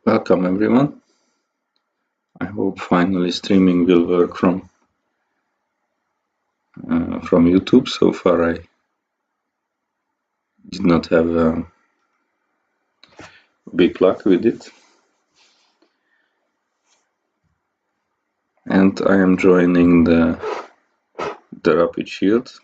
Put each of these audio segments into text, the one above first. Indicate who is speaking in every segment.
Speaker 1: Welcome everyone. I hope finally streaming will work from YouTube. So far I did not have big luck with it. And I am joining the Rapid Shield.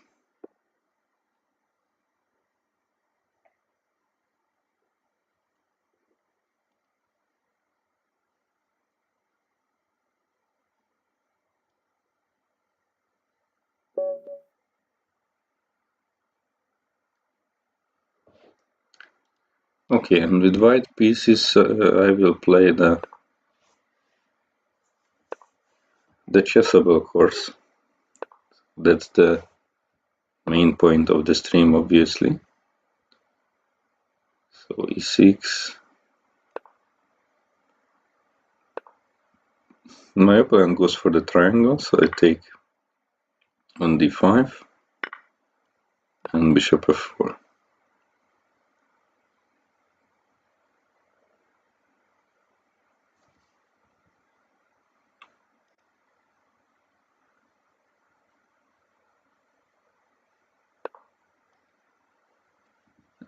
Speaker 1: Okay, and with white pieces I will play the chessable course. That's the main point of the stream, obviously. So e6. My opponent goes for the triangle, so I take on d5 and bishop f4.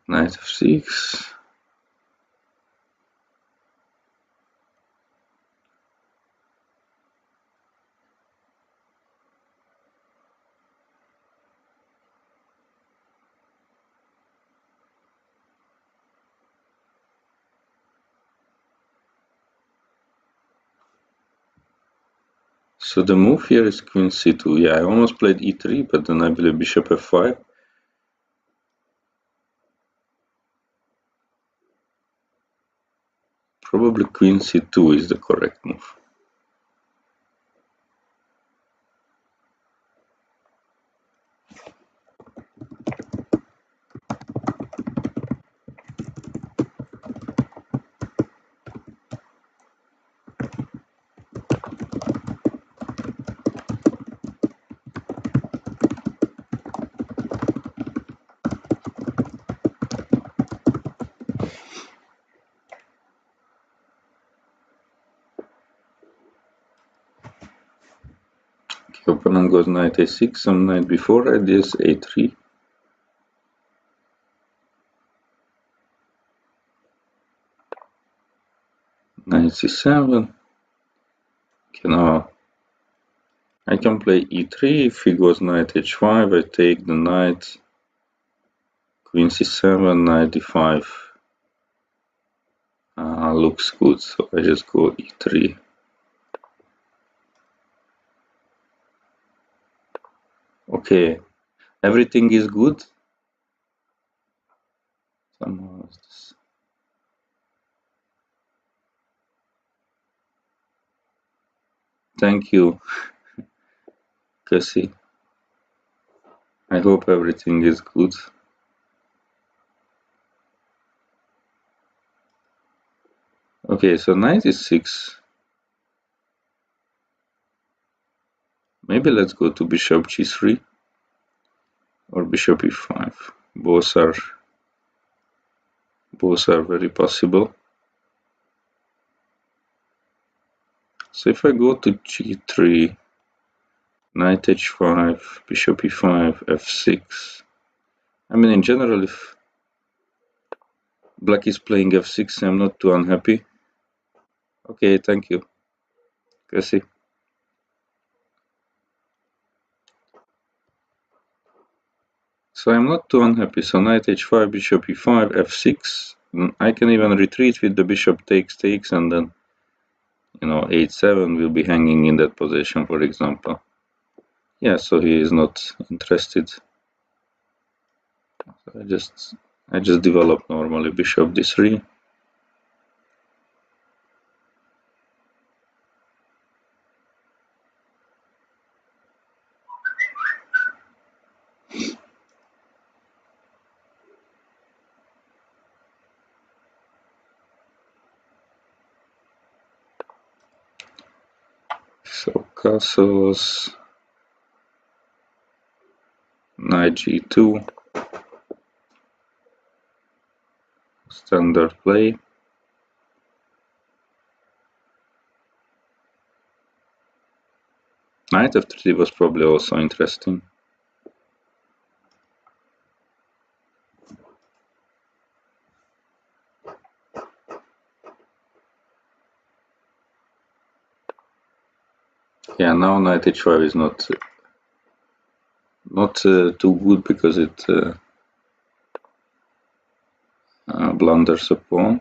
Speaker 1: Knight f6. So the move here is queen c2. Yeah, I almost played e3, but then I believe bishop f5. Probably queen c2 is the correct move. Okay, opponent goes knight a6, some knight before ideas a3. Knight c7. Okay, now I can play e3. If he goes knight h5, I take the knight. Queen c7, knight d5. Looks good, so I just go e3. Okay, everything is good. Somehow Thank you, Cassie. I hope everything is good. Okay, so knight is 6. Maybe let's go to bishop g3 or bishop e5. Both are very possible. So if I go to g3, knight h5, bishop e5, f6. I mean, in general, if black is playing f6, I'm not too unhappy. Okay, thank you, Cassie. So I'm not too unhappy. So knight h5, bishop e5, f6. I can even retreat with the bishop takes, and then, h7 will be hanging in that position, for example. Yeah, so he is not interested. I just develop normally bishop d3. So castles, knight g2, standard play. Knight f3 was probably also interesting. Yeah, now knight h5 is not too good because it blunders a pawn.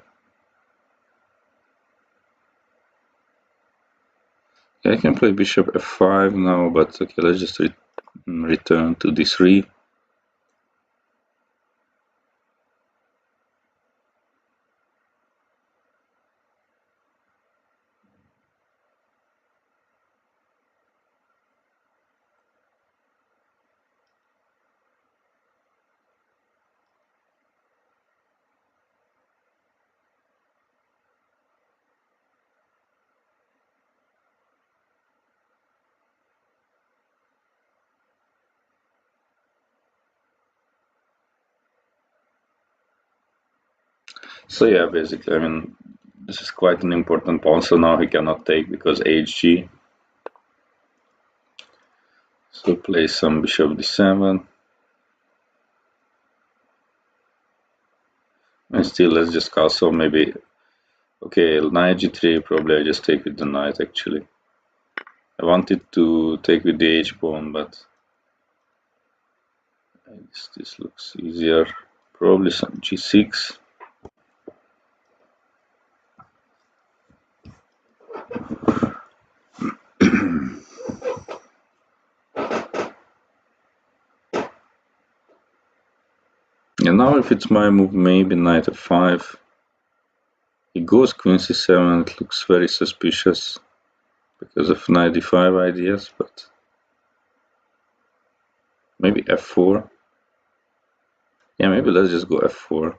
Speaker 1: Yeah, I can play bishop f5 now, but okay, let's just return to d3. So yeah, basically, I mean, this is quite an important pawn, so now he cannot take because hg. So play some bishop d7. And still, let's just castle, maybe. Okay, knight g3, probably I just take with the knight, actually. I wanted to take with the h-pawn, but I guess this looks easier. Probably some g6. And now if it's my move, maybe knight f5. He goes queen c7, it looks very suspicious because of knight d5 ideas, but maybe f4. Yeah, maybe let's just go f4.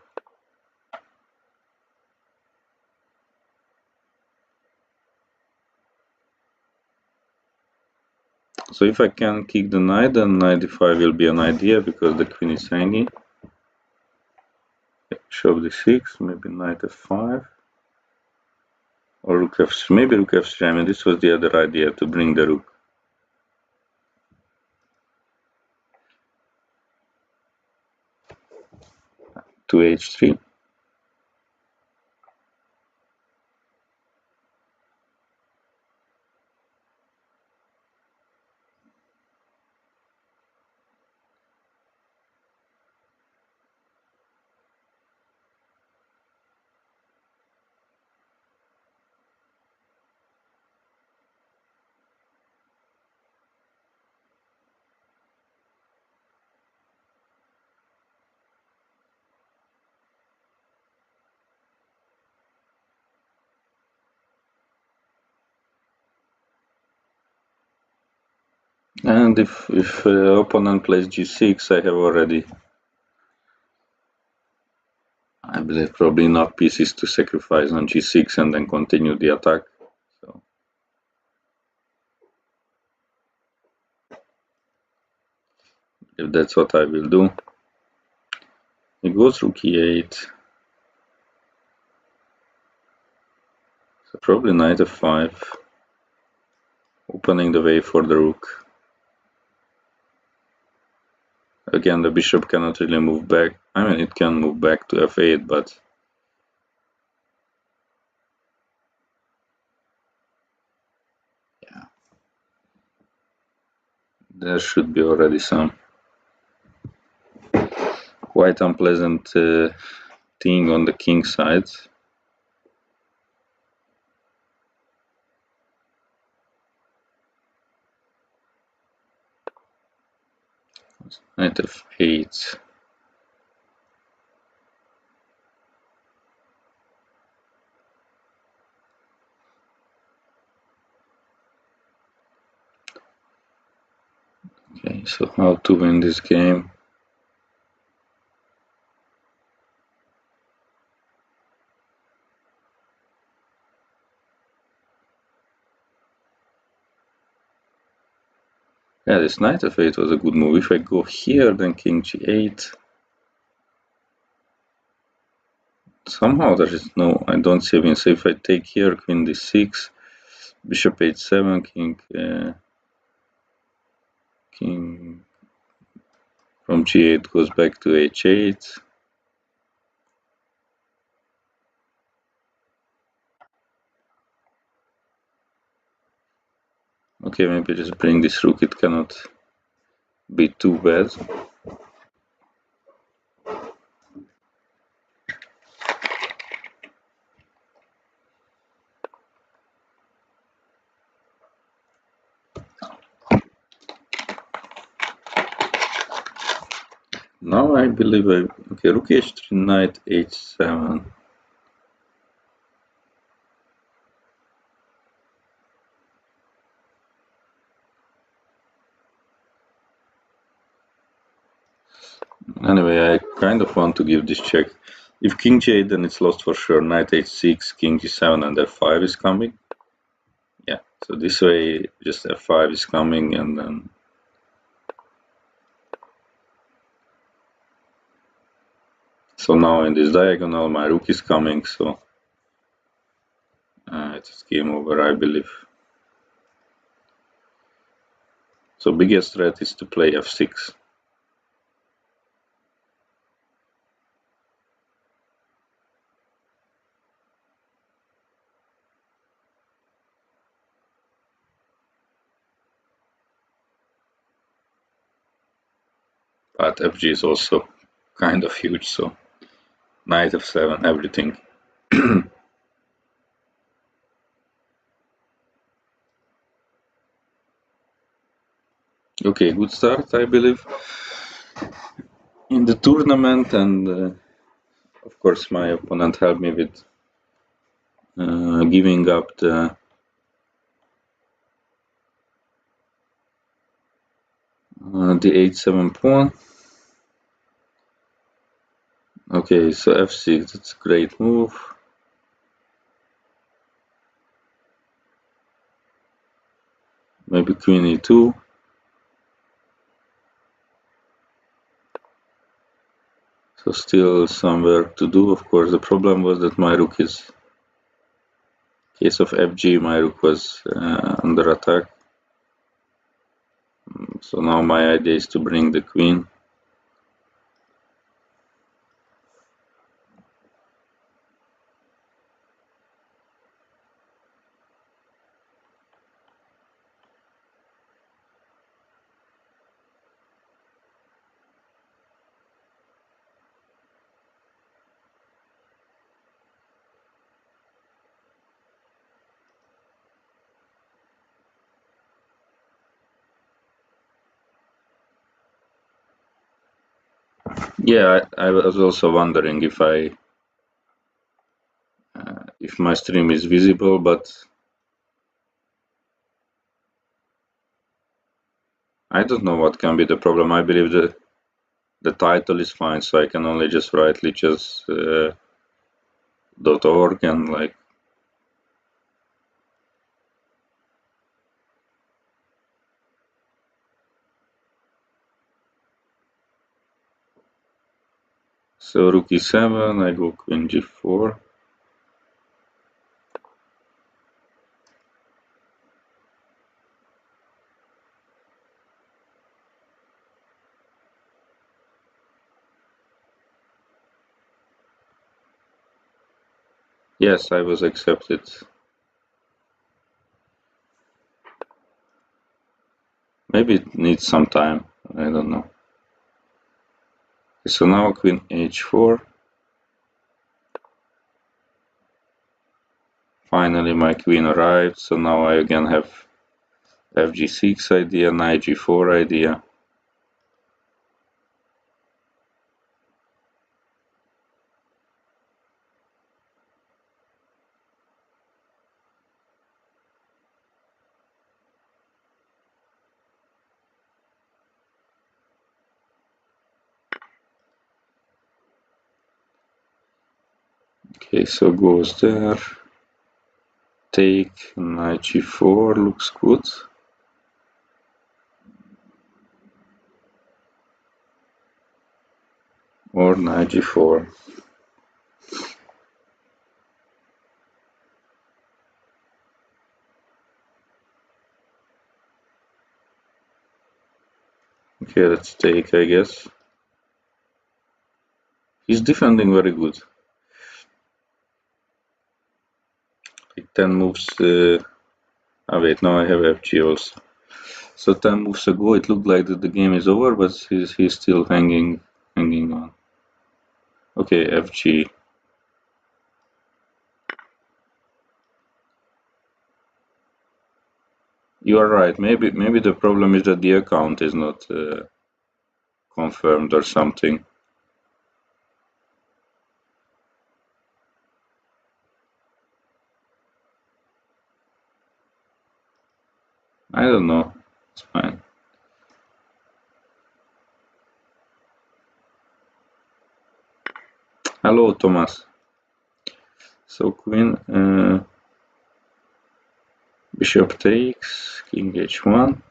Speaker 1: So if I can kick the knight, then knight d5 will be an idea because the queen is hanging. Bishop d6, maybe knight f5. Or rook f3, maybe rook f3. I mean, this was the other idea, to bring the rook. To h3. And if opponent plays g6, I have already, I believe, probably enough pieces to sacrifice on g6 and then continue the attack. So if that's what I will do. He goes rook e8. So probably knight f5. Opening the way for the rook. Again, the bishop cannot really move back. I mean, it can move back to f8, but yeah, there should be already some quite unpleasant thing on the king side. Knight f8. Okay, so how to win this game? Yeah, this knight f8 was a good move. If I go here, then king g8. Somehow there is no, I don't see a win. So if I take here, queen d6, bishop h7, king King from g8 goes back to h8. Okay, maybe just bring this rook, it cannot be too bad. Now I believe okay, rook h3, knight h7. Anyway, I kind of want to give this check. If king g8, then it's lost for sure. Knight h6, king g7, and f5 is coming. Yeah, so this way, just f5 is coming, and then so now in this diagonal, my rook is coming, so it's game over, I believe. So biggest threat is to play f6. But fg is also kind of huge, so knight f7, everything. Okay, good start, I believe, in the tournament, and of course my opponent helped me with giving up the h7 pawn. Okay, so f6, that's a great move. Maybe queen e2. So still some work to do. Of course, the problem was that my rook is, case of fg, my rook was under attack. So now my idea is to bring the queen. Yeah, I was also wondering if if my stream is visible, but I don't know what can be the problem. I believe the title is fine, so I can only just write lichess.org and like. So rook e7, I go queen g4. Yes, I was accepted. Maybe it needs some time. I don't know. So now queen h4. Finally my queen arrived, so now I again have fg6 idea, knight g4 idea. Okay, so goes there. Take knight g4 looks good. Or knight g4. Okay, let's take, I guess. He's defending very good. Like 10 moves. Oh wait, now I have FG also. So 10 moves ago, it looked like that the game is over, but he's still hanging on. Okay, FG. You are right. Maybe the problem is that the account is not confirmed or something. I don't know. It's fine. Hello, Thomas. So queen, bishop takes, king h1.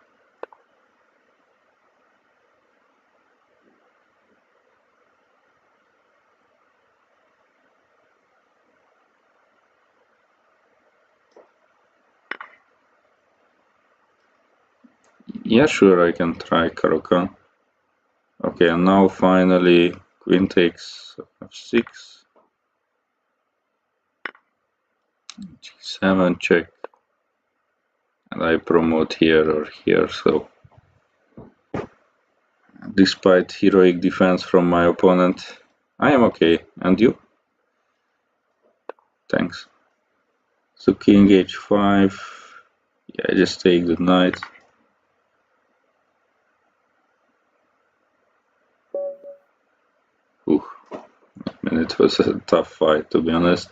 Speaker 1: Yeah, sure, I can try Caro-Kann. Okay, and now finally queen takes f6. g7 check. And I promote here or here, so despite heroic defense from my opponent, I am okay. And you? Thanks. So king h5. Yeah, I just take the knight. Ooh, and it was a tough fight, to be honest.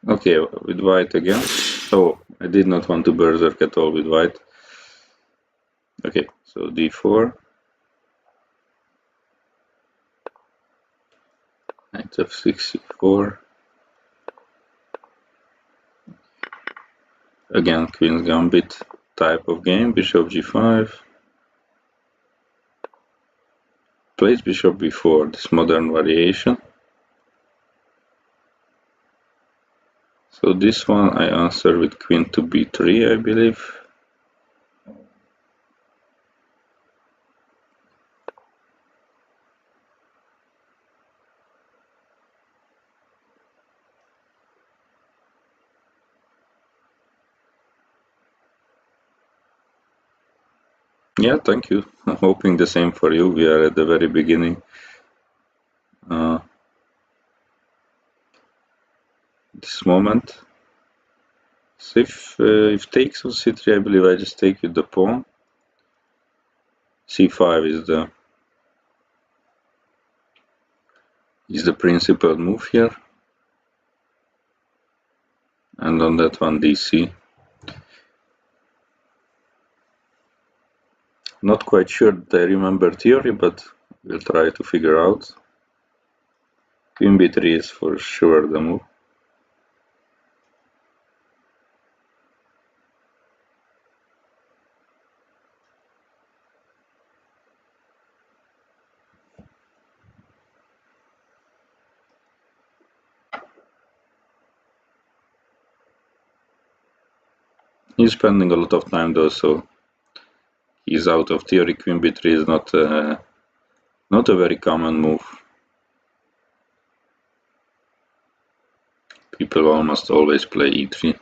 Speaker 1: Okay, with white again. Oh, I did not want to berserk at all with white. Okay, so d4. Knight f6, c4. Again, Queen's Gambit type of game. Bishop g5. Plays bishop b4, this modern variation. So this one I answer with queen to b3, I believe. Yeah, thank you. I'm hoping the same for you. We are at the very beginning. This moment. So if takes on c3, I believe I just take with the pawn. c5 is the principal move here. And on that one, dc. Not quite sure that I remember theory, but we'll try to figure out. Queen b3 is for sure the move. He's spending a lot of time though, so he's out of theory. Queen b3 is not a very common move. People almost always play e3.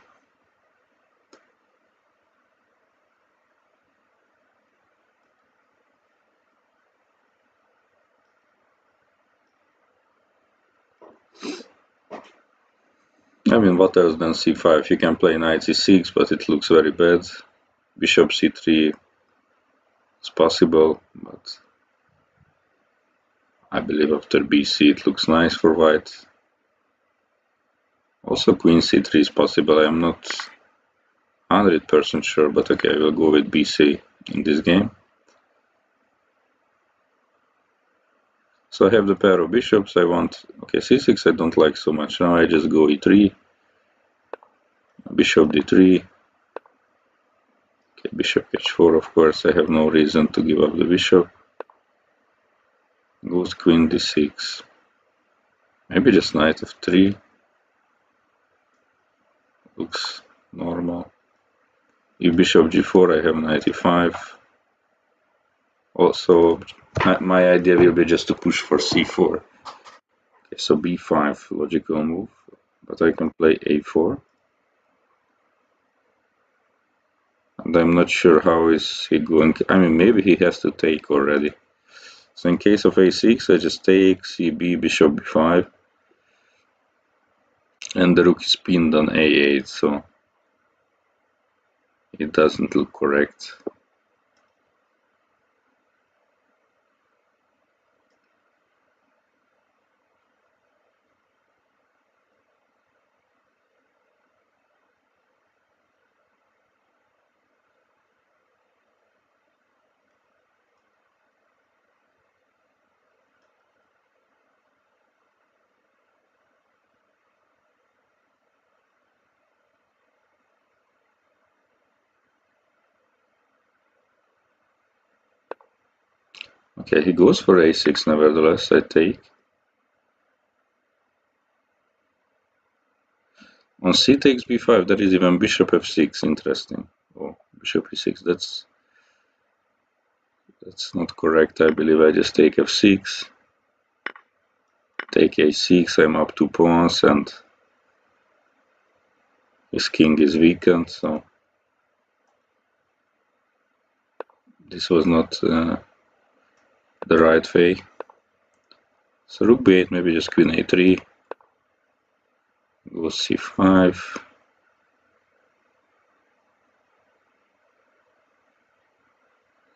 Speaker 1: I mean, what else than c5? You can play knight c6, but it looks very bad. Bishop c3 is possible, but I believe after bc it looks nice for white. Also queen c3 is possible. I am not 100% sure, but okay, I will go with bc in this game. So I have the pair of bishops. I want, okay, c6 I don't like so much. Now I just go e3, bishop d3, Okay, bishop h4, of course, I have no reason to give up the bishop. Goes queen d6. Maybe just knight f3. Looks normal. If bishop g4, I have knight e5. Also, my idea will be just to push for c4. Okay, so b5, logical move, but I can play a4. And I'm not sure how is he going. I mean, maybe he has to take already. So in case of a6, I just take cb, bishop b5, and the rook is pinned on a8, so it doesn't look correct. Okay, he goes for a6 nevertheless, I take. On c takes b5, there is even bishop f6, interesting. Oh, bishop e6, that's not correct, I believe. I just take f6, take a6, I'm up 2 pawns, and his king is weakened, so this was not the right way. So rook b8, maybe just queen a3, goes c5.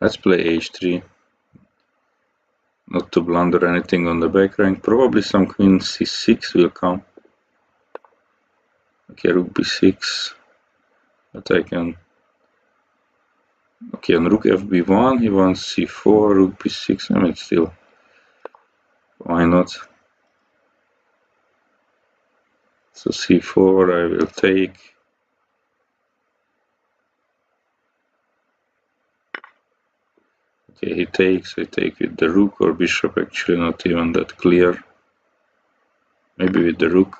Speaker 1: Let's play h3. Not to blunder anything on the back rank. Probably some queen c6 will come. Okay, rook b6. But I can... Okay, on rook fb1, he wants c4, rook b6. I mean, still, why not? So c4 I will take. Okay, he takes. I take with the rook or bishop, actually not even that clear. Maybe with the rook.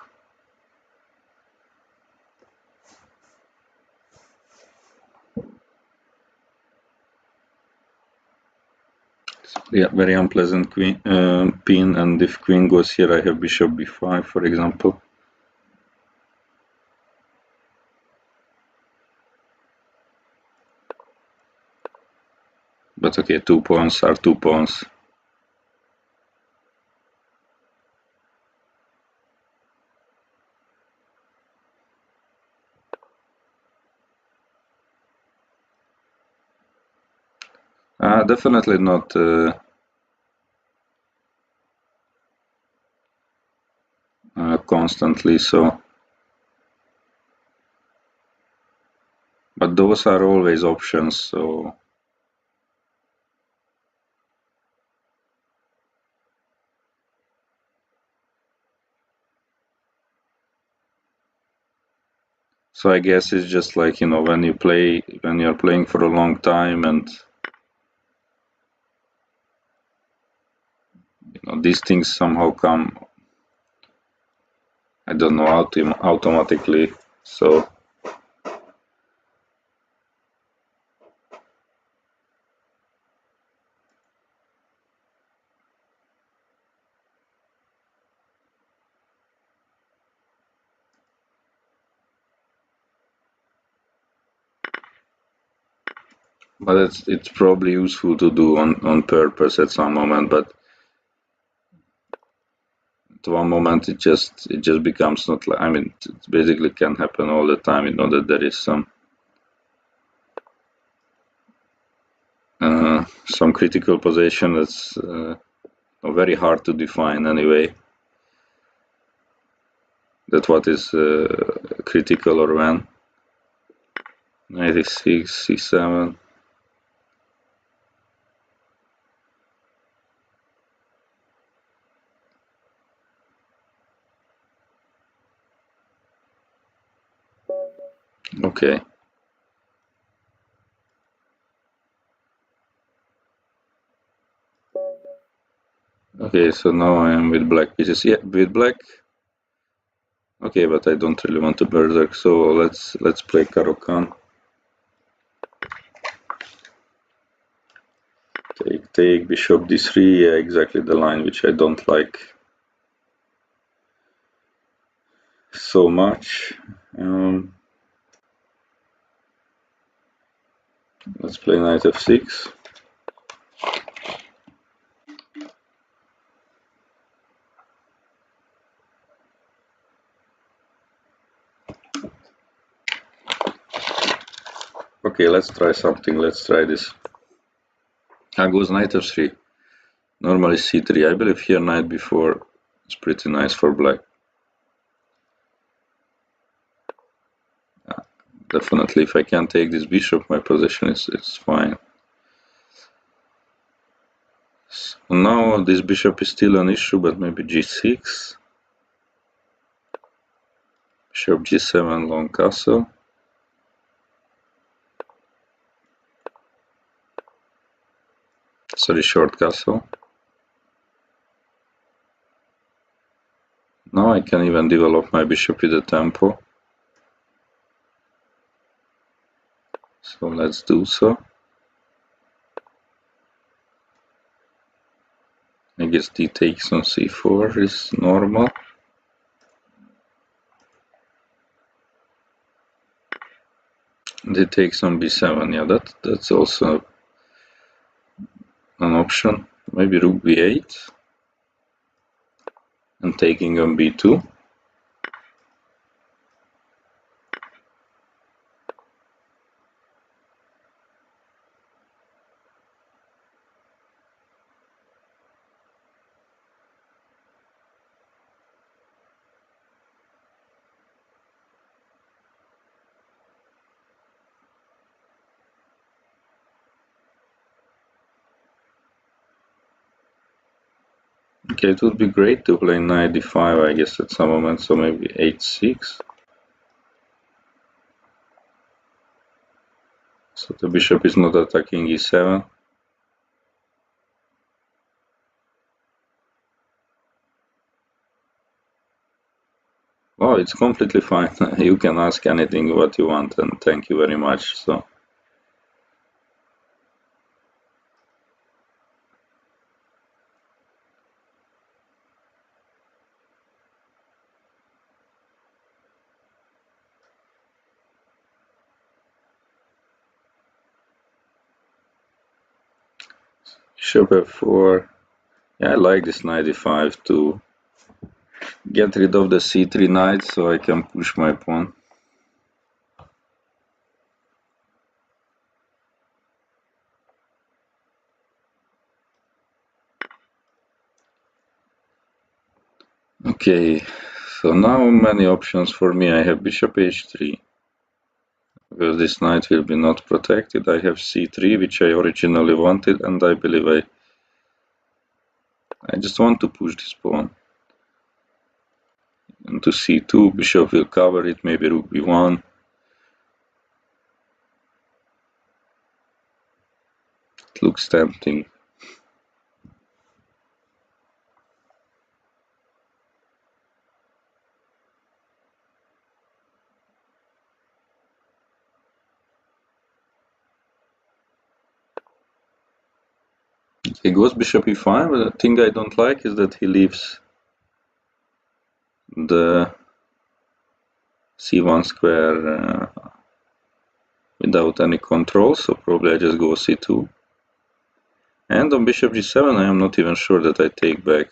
Speaker 1: Yeah, very unpleasant queen pin, and if queen goes here, I have bishop b5, for example. But okay, 2 pawns are 2 pawns. Definitely not constantly so. But those are always options, so I guess it's just like, when you're playing for a long time, and these things somehow come, I don't know, automatically. So but it's probably useful to do on purpose at some moment, but at one moment it just becomes not like, I mean, it basically can happen all the time, that there is some critical position that's very hard to define anyway, that what is critical or when. 96, c7. Okay. Okay, so now I am with black pieces. Yeah, with black. Okay, but I don't really want to berserk, so let's play Caro-Kann. Take bishop d3. Yeah, exactly the line which I don't like so much. Let's play knight f6. Okay, let's try something. Let's try this. Goes knight f3. Normally c3. I believe here knight b4 is pretty nice for black. Definitely, if I can take this bishop, my position is fine. So now this bishop is still an issue, but maybe g6. Bishop g7, long castle. Sorry, short castle. Now I can even develop my bishop with a tempo. So let's do so. I guess d takes on c4 is normal. D takes on b7, yeah, that's also an option. Maybe rook b8 and taking on b2. Okay, it would be great to play knight d5, I guess, at some moment, so maybe h6. So the bishop is not attacking e7. Oh, it's completely fine. You can ask anything what you want, and thank you very much. So bishop f4. Yeah, I like this knight d5 to get rid of the c3 knight so I can push my pawn. Okay, so now many options for me. I have bishop h3. Because this knight will be not protected. I have c3, which I originally wanted, and I believe I just want to push this pawn. Into c2, bishop will cover it, maybe rook b1. It looks tempting. He goes bishop e5, but the thing I don't like is that he leaves the c1 square without any control, so probably I just go c2. And on bishop g7 I am not even sure that I take back.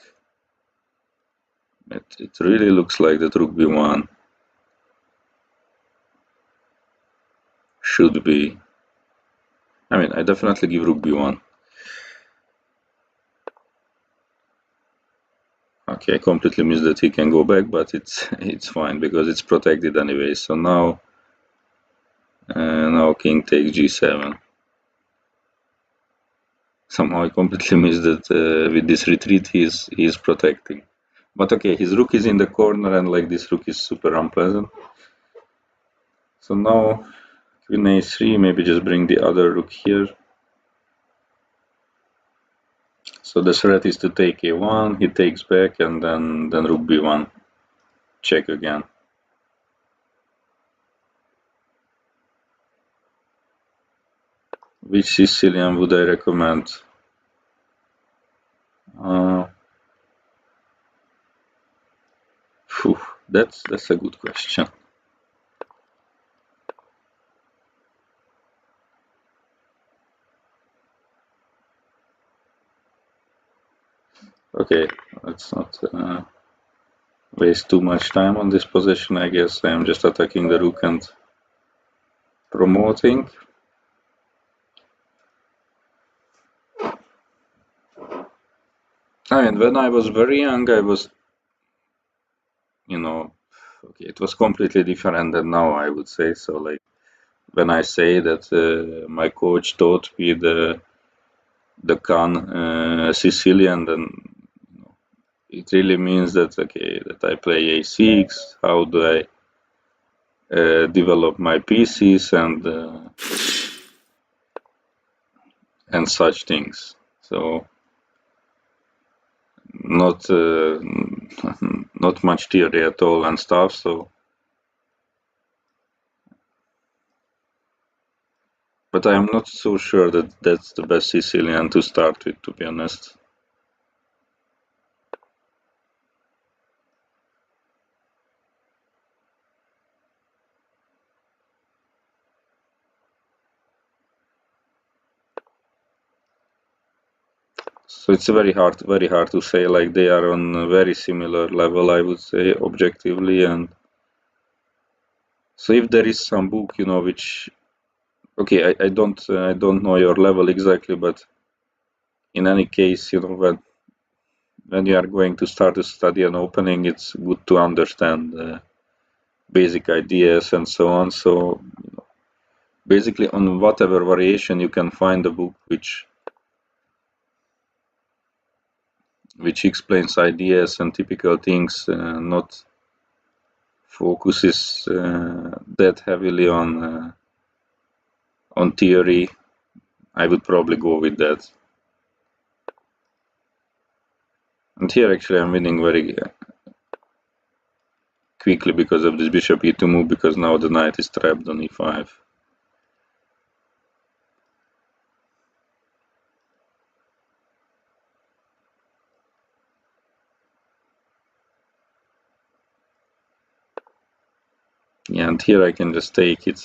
Speaker 1: It really looks like that rook b1 should be... I mean, I definitely give rook b1. Okay, I completely missed that he can go back, but it's fine because it's protected anyway. So now king takes g7. Somehow I completely missed that with this retreat he's protecting. But okay, his rook is in the corner and like this rook is super unpleasant. So now queen a3, maybe just bring the other rook here. So So the threat is to take a1, he takes back, and then rook b1, check again. Which Sicilian would I recommend? That's a good question. Okay, let's not waste too much time on this position. I guess I am just attacking the rook and promoting. I mean, when I was very young, I was, okay, it was completely different than now, I would say. So, like, when I say that my coach taught me the Khan Sicilian, then it really means that, okay, that I play a6, how do I develop my pieces and such things. So not not much theory at all and stuff. So, but I am not so sure that that's the best Sicilian to start with, to be honest. So it's very hard to say. Like, they are on a very similar level, I would say, objectively. And so if there is some book, which, okay, I don't know your level exactly, but in any case, when you are going to start to study an opening, it's good to understand basic ideas and so on. So basically, on whatever variation you can find a book which explains ideas and typical things, not focuses that heavily on theory, I would probably go with that. And here actually I'm winning very quickly because of this bishop e2 move, because now the knight is trapped on e5. Yeah, and here I can just take it.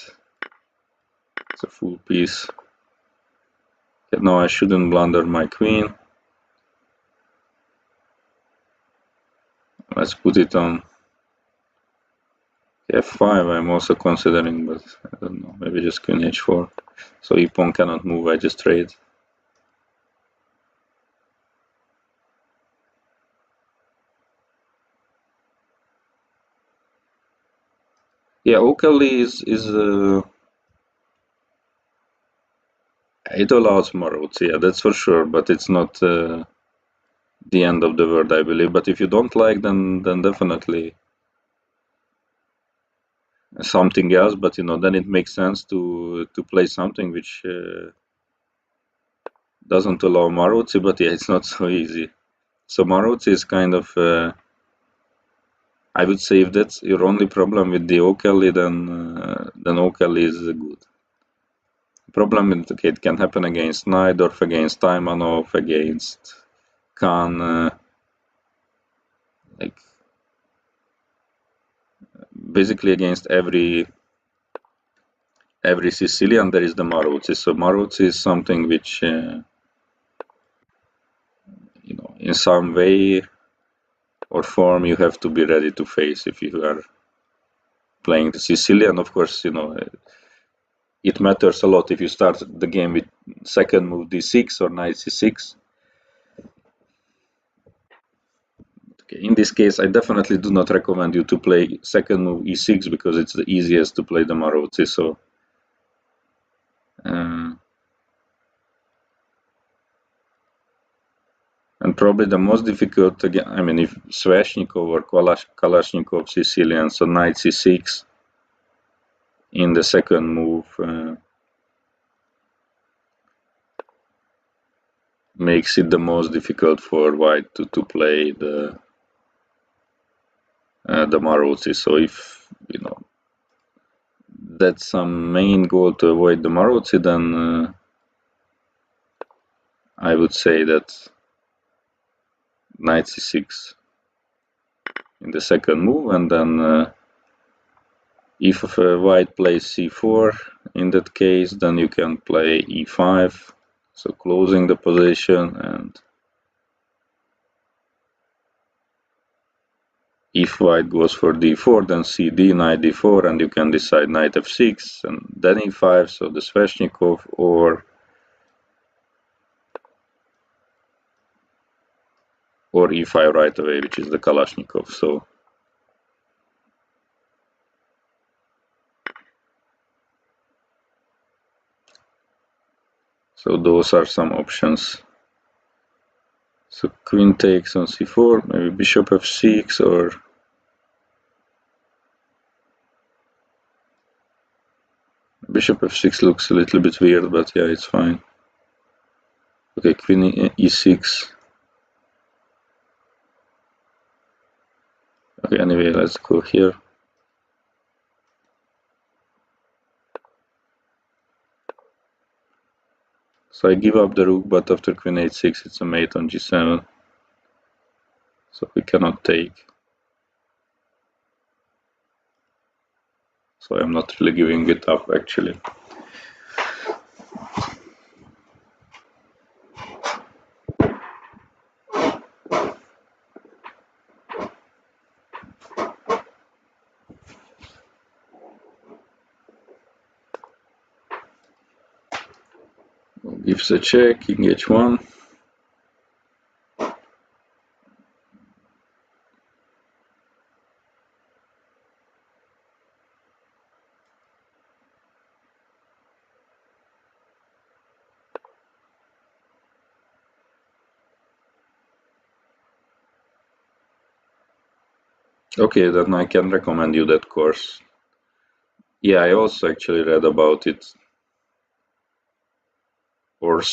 Speaker 1: It's a full piece. Okay, now I shouldn't blunder my queen. Let's put it on f5. I'm also considering, but I don't know, maybe just queen h4. So e pawn cannot move, I just trade. Yeah, Okali is it allows more routes, yeah, that's for sure, but it's not the end of the world, I believe. But if you don't like, then definitely something else. But then it makes sense to play something which doesn't allow Marozzi. But yeah, it's not so easy. So Marozzi is kind of I would say, if that's your only problem with the Okali, then Okali is good. Problem is, okay, it can happen against Najdorf, against Taimanov, against Khan, like basically against every Sicilian there is the Marozzi. So Marozzi is something which in some way or form you have to be ready to face if you are playing the Sicilian. Of course, it matters a lot if you start the game with second move d6 or knight c6. Okay, in this case, I definitely do not recommend you to play second move e6 because it's the easiest to play the Marozzi. So and probably the most difficult, again, I mean, if Sveshnikov or Kalashnikov Sicilian, so knight c6 in the second move, makes it the most difficult for white to play the Maroczy. So if that's some main goal to avoid the Maroczy, then I would say that knight c6 in the second move, and then if white plays c4, in that case, then you can play e5, so closing the position, and if white goes for d4, then cd, knight d4, and you can decide knight f6, and then e5, so the Sveshnikov, or e5 right away, which is the Kalashnikov. So those are some options. So queen takes on c4, maybe bishop f6, or bishop f6 looks a little bit weird, but yeah, it's fine. Okay, queen e6. Okay, anyway, let's go here. So I give up the rook, but after queen h6, it's a mate on g7. So we cannot take. So I'm not really giving it up, actually. Gives a check, king h1. Okay, then I can recommend you that course. Yeah, I also actually read about it, or